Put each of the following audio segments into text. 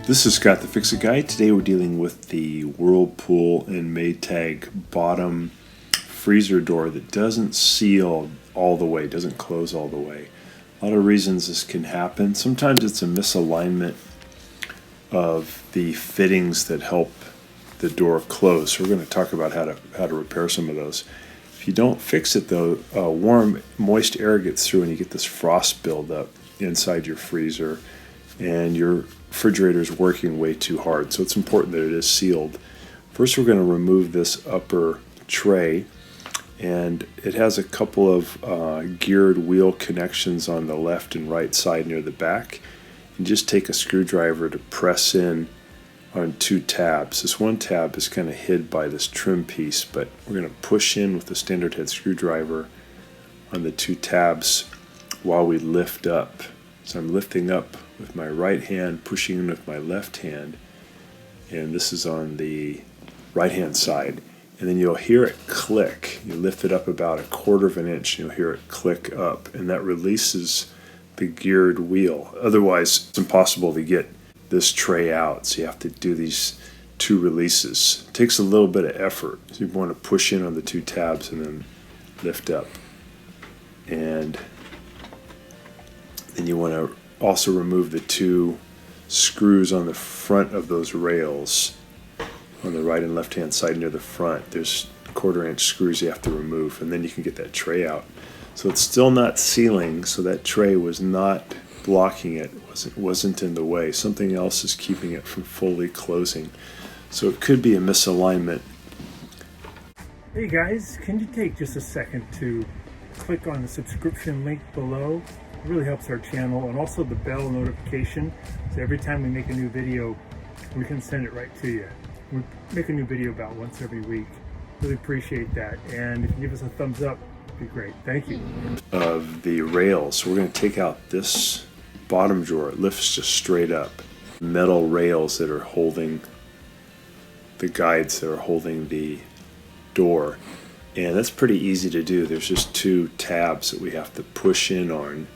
This is Scott the Fix-It Guy. Today we're dealing with the Whirlpool and Maytag bottom freezer door that doesn't seal all the way, doesn't close all the way. A lot of reasons this can happen. Sometimes it's a misalignment of the fittings that help the door close. So we're going to talk about how to repair some of those. If you don't fix it though, warm, moist air gets through and you get this frost buildup inside your freezer, and your refrigerator is working way too hard. So it's important that it is sealed. First, we're going to remove this upper tray, and it has a couple of geared wheel connections on the left and right side near the back. And just take a screwdriver to press in on two tabs. This one tab is kind of hid by this trim piece, but we're going to push in with the standard head screwdriver on the two tabs while we lift up. So I'm lifting up with my right hand, pushing in with my left hand, and this is on the right hand side. And then you'll hear it click. You lift it up about 1/4 of an inch and you'll hear it click up, and that releases the geared wheel. Otherwise it's impossible to get this tray out, so you have to do these two releases. It takes a little bit of effort, so you want to push in on the two tabs and then lift up. And then you want to also remove the two screws on the front of those rails on the right and left hand side near the front. There's 1/4 inch screws you have to remove, and then you can get that tray out. So it's still not sealing, so that tray was not blocking it, wasn't in the way. Something else is keeping it from fully closing. So it could be a misalignment. Hey guys, can you take just a second to click on the subscription link below? It really helps our channel, and also the bell notification, so every time we make a new video we can send it right to you. We make a new video about once every week. Really appreciate that, and if you give us a thumbs up, it'd be great. Thank you. Of the rails, so we're going to take out this bottom drawer. It lifts just straight up. Metal rails that are holding the guides that are holding the door, and that's pretty easy to do. There's just two tabs that we have to push in on,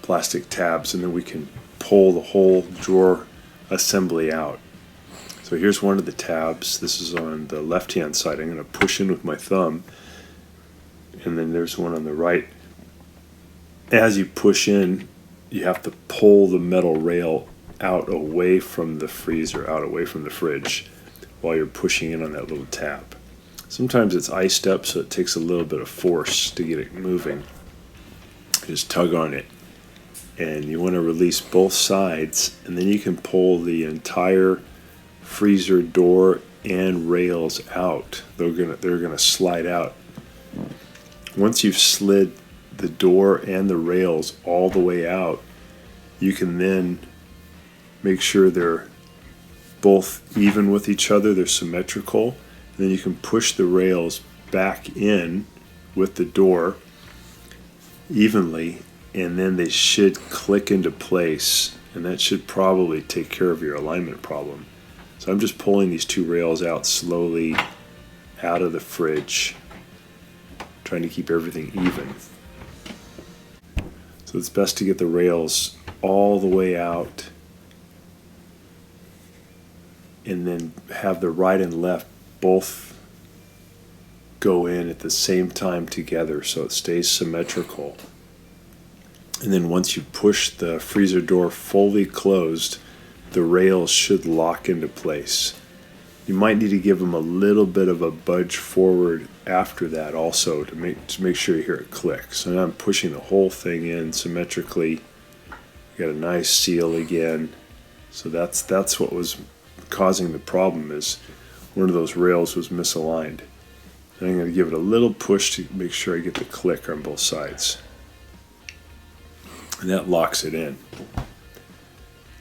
plastic tabs, and then we can pull the whole drawer assembly out. So here's one of the tabs. This is on the left hand side. I'm going to push in with my thumb, and then there's one on the right. As you push in, you have to pull the metal rail out away from the freezer, out away from the fridge, while you're pushing in on that little tab. Sometimes it's iced up, so it takes a little bit of force to get it moving. Just tug on it, and you want to release both sides, and then you can pull the entire freezer door and rails out. They're gonna slide out. Once you've slid the door and the rails all the way out, you can then make sure they're both even with each other, they're symmetrical, and then you can push the rails back in with the door evenly, and then they should click into place, and that should probably take care of your alignment problem. So I'm just pulling these two rails out slowly out of the fridge, trying to keep everything even. So it's best to get the rails all the way out, and then have the right and left both go in at the same time together so it stays symmetrical. And then once you push the freezer door fully closed, the rails should lock into place. You might need to give them a little bit of a budge forward after that also to make sure you hear it click. So now I'm pushing the whole thing in symmetrically. Got a nice seal again. So that's what was causing the problem, is one of those rails was misaligned. And I'm going to give it a little push to make sure I get the click on both sides. And that locks it in.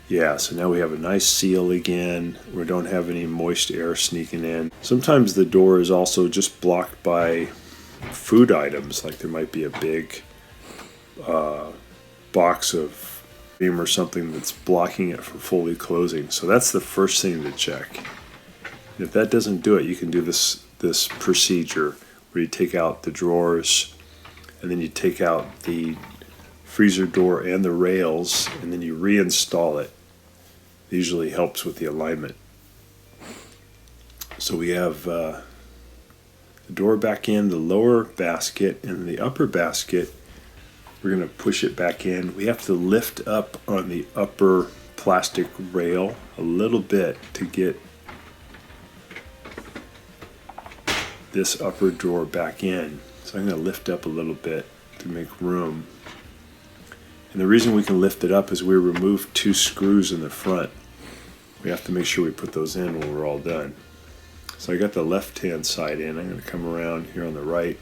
Yeah, so now we have a nice seal again. We don't have any moist air sneaking in. Sometimes the door is also just blocked by food items, like there might be a big box of cream or something that's blocking it from fully closing. So that's the first thing to check. And if that doesn't do it, you can do this procedure where you take out the drawers, and then you take out the freezer door and the rails, and then you reinstall it. It usually helps with the alignment. So we have the door back in, the lower basket, and the upper basket, we're going to push it back in. We have to lift up on the upper plastic rail a little bit to get this upper drawer back in. So I'm going to lift up a little bit to make room. And the reason we can lift it up is we removed 2 screws in the front. We have to make sure we put those in when we're all done. So I got the left hand side in. I'm going to come around here on the right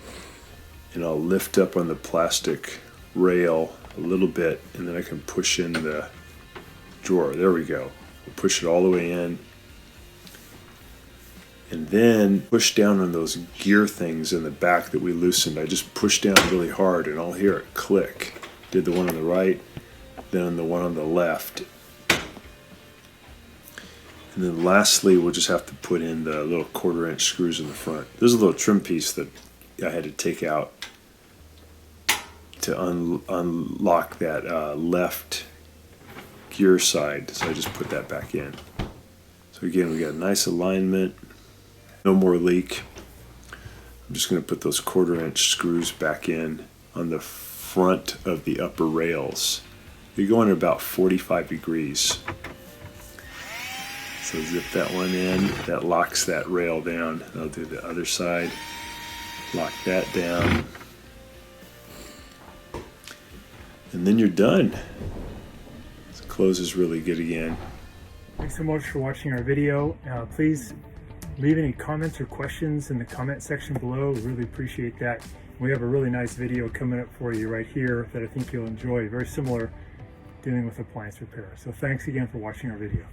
and I'll lift up on the plastic rail a little bit, and then I can push in the drawer. There we go. We'll push it all the way in, and then push down on those gear things in the back that we loosened. I just pushed down really hard and I'll hear it click. Did the one on the right, then the one on the left. And then lastly, we'll just have to put in the little 1/4 inch screws in the front. There's a little trim piece that I had to take out to unlock that left gear side. So I just put that back in. So again, we got a nice alignment, no more leak. I'm just going to put those 1/4 inch screws back in on the front of the upper rails. They go in about 45 degrees. So zip that one in, that locks that rail down. I'll do the other side, lock that down. And then you're done. So closes really good again. Thanks so much for watching our video. Please leave any comments or questions in the comment section below. We really appreciate that. We have a really nice video coming up for you right here that I think you'll enjoy. Very similar, dealing with appliance repair. So thanks again for watching our video.